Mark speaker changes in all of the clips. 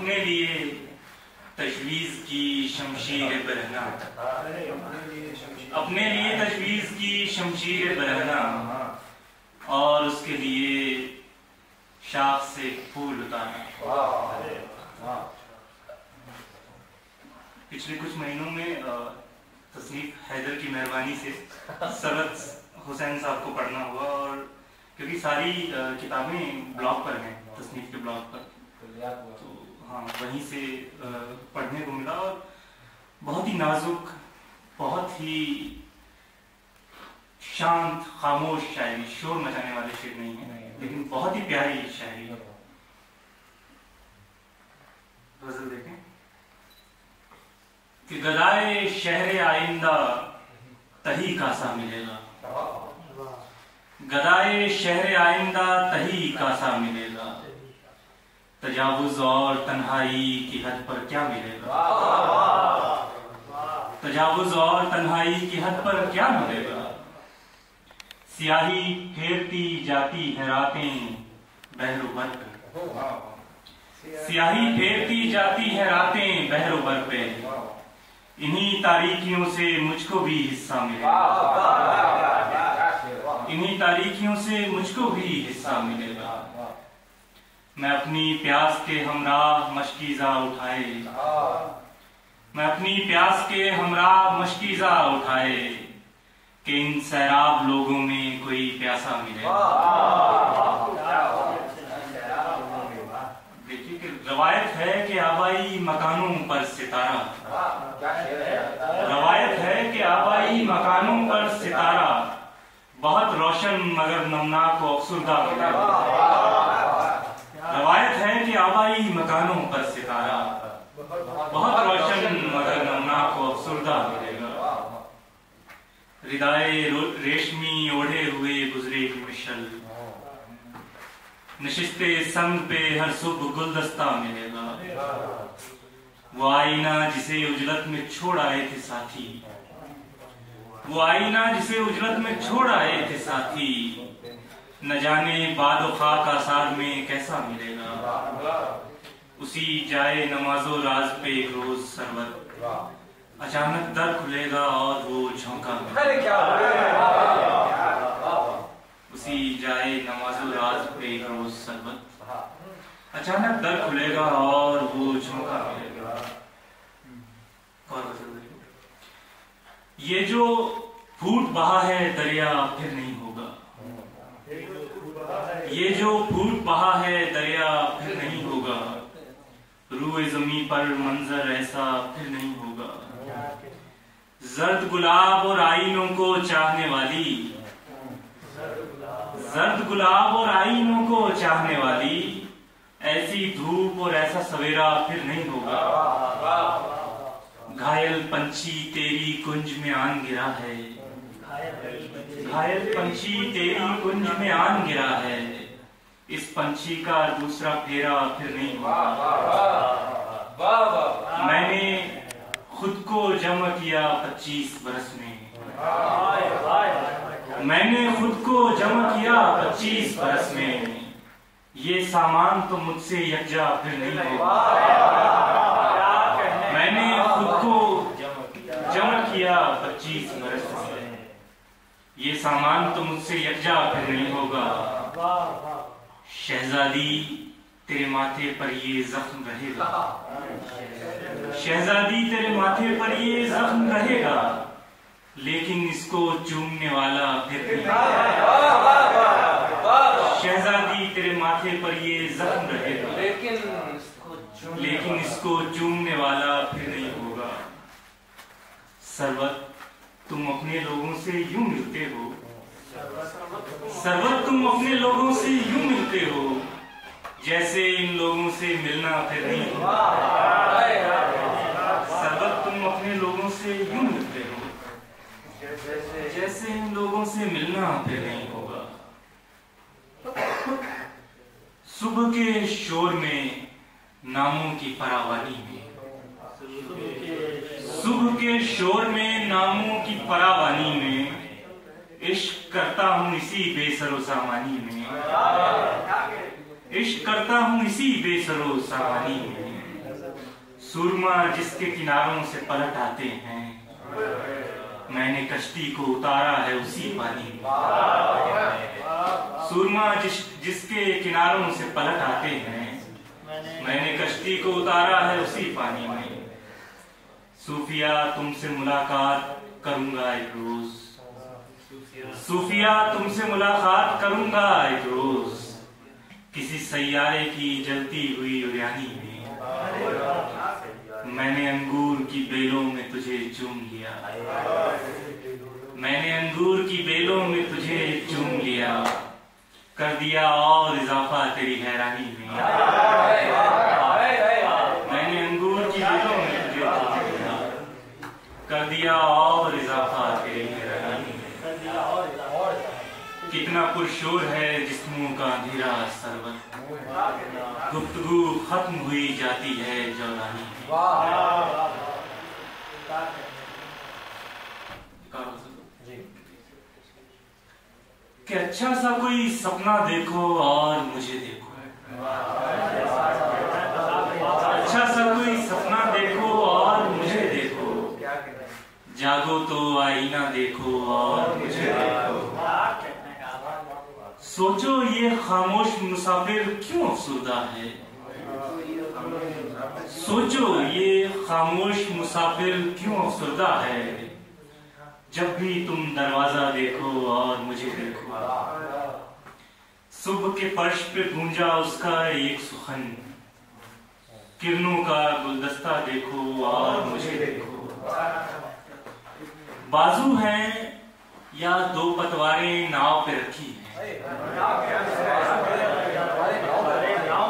Speaker 1: अपने लिए तजवीज़ की शमशीर बरहना, अपने लिए तजवीज़ की शमशीर बरहना, और उसके लिए शाख से फूल उतारना। पिछले कुछ महीनों में तस्नीफ हैदर की मेहरबानी से सरवत हुसैन साहब को पढ़ना हुआ, और क्योंकि सारी किताबें ब्लॉग पर हैं, तस्नीफ के ब्लॉग पर, तो हाँ वहीं से पढ़ने को मिला। और बहुत ही नाजुक, बहुत ही शांत खामोश शायरी, शोर मचाने वाले शेर नहीं है, लेकिन बहुत ही प्यारी शायरी है। गजल देखें कि गदाए शहरे आइंदा तही कासा मिलेगा, गदाए शहरे आइंदा तही कासा मिलेगा, तजावुज और तन्हाई की हद पर क्या मिलेगा, तजावुज और तन्हाई की हद पर क्या मिलेगा। सियाही फेरती जाती है रातें बहरो बर पे, सियाही फेरती जाती है रातें बहरो बर पे, इन्हीं तारीकियों से मुझको भी हिस्सा मिलेगा, इन्हीं तारीकियों से मुझको भी हिस्सा मिलेगा। मैं अपनी प्यास के हमराह मशकीज़ा उठाए, मैं अपनी प्यास के हमराह मशकीज़ा उठाए, कि इन सैराब लोगों में कोई प्यासा मिलेगा। देखिए कि रवायत है कि आबाई मकानों पर सितारा, रवायत है कि आबाई मकानों पर सितारा, बहुत रोशन मगर नमनाक व अफसुर्दा मिलेगा। रवायत है कि आबाई मकानों पर सितारा, बहुत रोशन मगर नमनाक व अफसुर्दा मिलेगा। रिदाए रेशमी ओढ़े हुए गुजरे की मिशल, नशिस्ते संग पे हर सुबह गुलदस्ता मिलेगा। वो आईना जिसे उजलत में छोड़ आए थे साथी, वो आईना जिसे उजलत में छोड़ आए थे साथी, न जाने बाद खाक आसार में कैसा मिलेगा। उसी जाए नमाजो राज पे एक रोज सरवत, अचानक दर खुलेगा और वो झोंका मिलेगा। उसी जाए नमाजो राज पे एक रोज सरवत, अचानक दर खुलेगा और वो झोंका मिलेगा। ये जो फूट बहा है दरिया फिर नहीं होगा, ये जो फूट बहा है दरिया फिर नहीं होगा, रूए ज़मीं पर मंजर ऐसा फिर नहीं होगा। जर्द गुलाब और आईनों को चाहने वाली, जर्द गुलाब और आईनों को चाहने वाली, ऐसी धूप और ऐसा सवेरा फिर नहीं होगा। घायल पंछी तेरी कुंज में आन गिरा है, घायल पंछी तेरी कुंज में आन गिरा है, इस पंछी का दूसरा फेरा फिर नहीं होगा। मैंने खुद को जमा किया 25 बरस में, मैंने खुद को जमा किया 25 बरस में, ये सामान तो मुझसे यकजा फिर नहीं होगा। मैंने खुद को जमा किया 25 बरस में, ये सामान तो मुझसे यकजा फिर नहीं होगा। शहजादी तेरे माथे पर ये जख्म रहेगा, शहजादी तेरे माथे पर ये जख्म रहेगा, लेकिन इसको चूमने वाला फिर नहीं होगा। शहजादी तेरे माथे पर ये जख्म रहेगा, लेकिन इसको चूमने वाला फिर नहीं होगा। सरवत तुम अपने लोगों से यूं मिलते हो, सरवत तुम अपने लोगों से यूं मिलते हो, जैसे इन लोगों से मिलना फिर नहीं होगा। सरवत तुम अपने लोगों से यूं मिलते हो, जैसे इन लोगों से मिलना फिर नहीं होगा। सुबह के शोर में नामों की फरावानी में, सुबह के शोर में नामों की फरावानी में, इश्क करता हूँ इसी बेसरो सामानी में, इश्क करता हूँ इसी बेसरो सामानी में। सुरमा जिसके किनारों से पलट आते हैं, मैंने कश्ती को उतारा है उसी पानी में। सुरमा जिसके किनारों से पलट आते हैं, मैंने कश्ती को उतारा है उसी पानी में। सूफिया तुमसे मुलाकात करूंगा एक रोज, सूफिया तुमसे मुलाकात करूंगा एक रोज, किसी सैयारे की जलती हुई उड़ानी में। मैंने अंगूर की बेलों में तुझे चूम लिया, मैंने अंगूर की बेलों में तुझे चूम लिया, कर दिया और इजाफा तेरी हैरानी में। मैंने अंगूर की बेलों में तुझे चूम लिया, कर दिया और इजाफा तेरी हैरानी में। कितना पुरशोर है जिस्मों का अंधेरा सरवत, गुफ्तगू खत्म हुई जाती है जौलानी में। कि अच्छा सा कोई सपना देखो और मुझे देखो, अच्छा सा कोई सपना देखो और मुझे देखो, जागो तो आईना देखो और मुझे देखो। सोचो ये खामोश मुसाफिर क्यों अफसुर्दा है, सोचो ये खामोश मुसाफिर क्यों अफसुर्दा है, जब भी तुम दरवाजा देखो और मुझे देखो। सुबह के फर्श पे गूंजा उसका एक सुखन, किरणों का गुलदस्ता देखो और मुझे देखो। बाजू हैं या दो पतवारें नाव पे रखी हैं,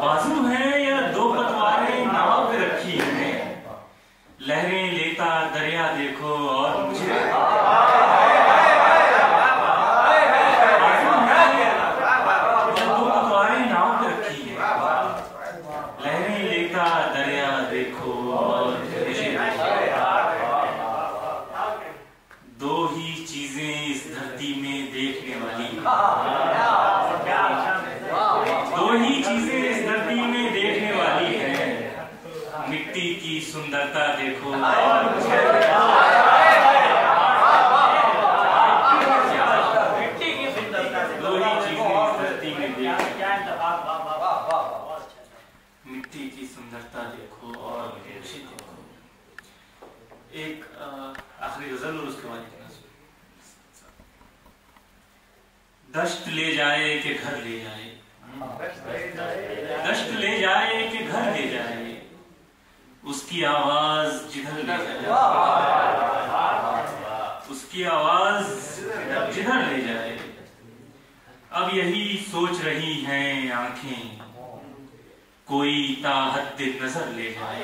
Speaker 1: बाजू हैं या दो पतवारें नाव पे रखी हैं, लहरें लेता दरिया देखो और मुझे देखो। बाजू हैं या दो पतवारें नाव पे रखी हैं, लहरें लेता दरिया देखो और मुझे देखो। दो ही चीजें इस धरती में देखने वाली, दो ही चीजें इस धरती में देखने वाली हैं, मिट्टी की सुंदरता देखो और मुझे देखो। दो ही चीजें इस धरती में मिट्टी की सुंदरता देखो और मुझे देखो। एक आखिरी गजल और उसके बाद दश्त ले जाए कि घर ले जाए, दश्त ले जाए कि घर ले जाए, उसकी आवाज जिधर ले जाए, उसकी आवाज जिधर ले जाए। अब यही सोच रही हैं आंखें, कोई ताहत नजर ले जाए।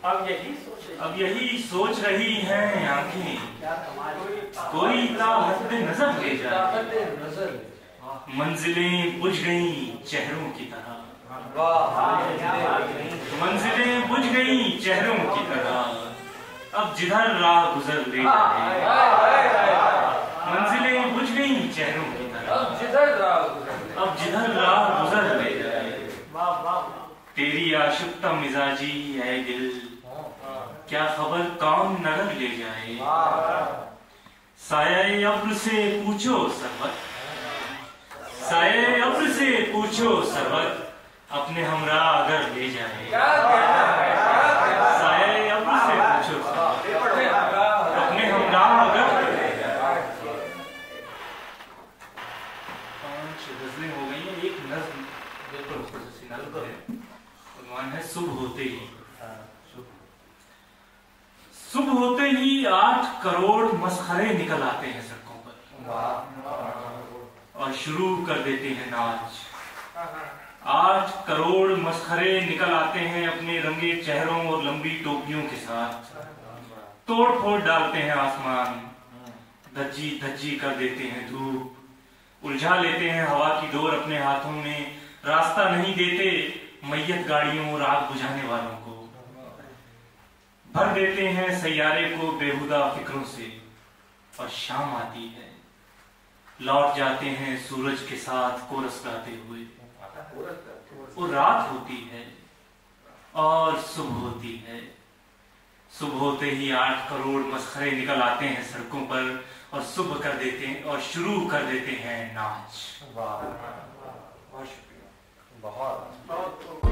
Speaker 1: अब यही सोच रही हैं आंखें, कोई ताहत नजर ले जाए। मंजिलें बुझ गई चेहरों की तरह, मंजिलें बुझ गई चेहरों की तरह, अब जिधर राह गुजर ले जाए। मंजिलें बुझ गई चेहरों की तरह, अब जिधर राह गुजर ले जाए। तेरी आशिफ्ता मिजाजी है दिल, क्या खबर कौन नगर ले जाए। साये अब्र से पूछो सरवत, साये अब्र से पूछो सरवत, अपने हमरा अगर ले जाए। साये अब्र से पूछो सरवत, अपने हमरा अगर ले जाए। 5 गजलें हो गई हैं, एक नज्म बिल्कुल ऊपर से नज्म है, उन्वान है सुबह होते ही। सुबह होते ही 8 करोड़ मसखरे निकल आते हैं सड़कों पर और शुरू कर देते हैं नाच। 8 करोड़ मसखरे निकल आते हैं अपने रंगे चेहरों और लंबी टोपियों के साथ, तोड़ फोड़ डालते हैं आसमान, धज्जी धज्जी कर देते हैं धूप, उलझा लेते हैं हवा की डोर अपने हाथों में, रास्ता नहीं देते मैयत गाड़ियों और आग बुझाने वालों को, भर देते हैं सैयारे को बेहुदा फिक्रों से। और शाम आती है, लौट जाते हैं सूरज के साथ कोरस गाते हुए, और रात होती है, और सुबह होती है। सुबह होते ही 8 करोड़ मसखरे निकल आते हैं सड़कों पर और सुबह कर देते हैं और शुरू कर देते हैं नाच।
Speaker 2: वाह, बहुत शुक्रिया, बहुत।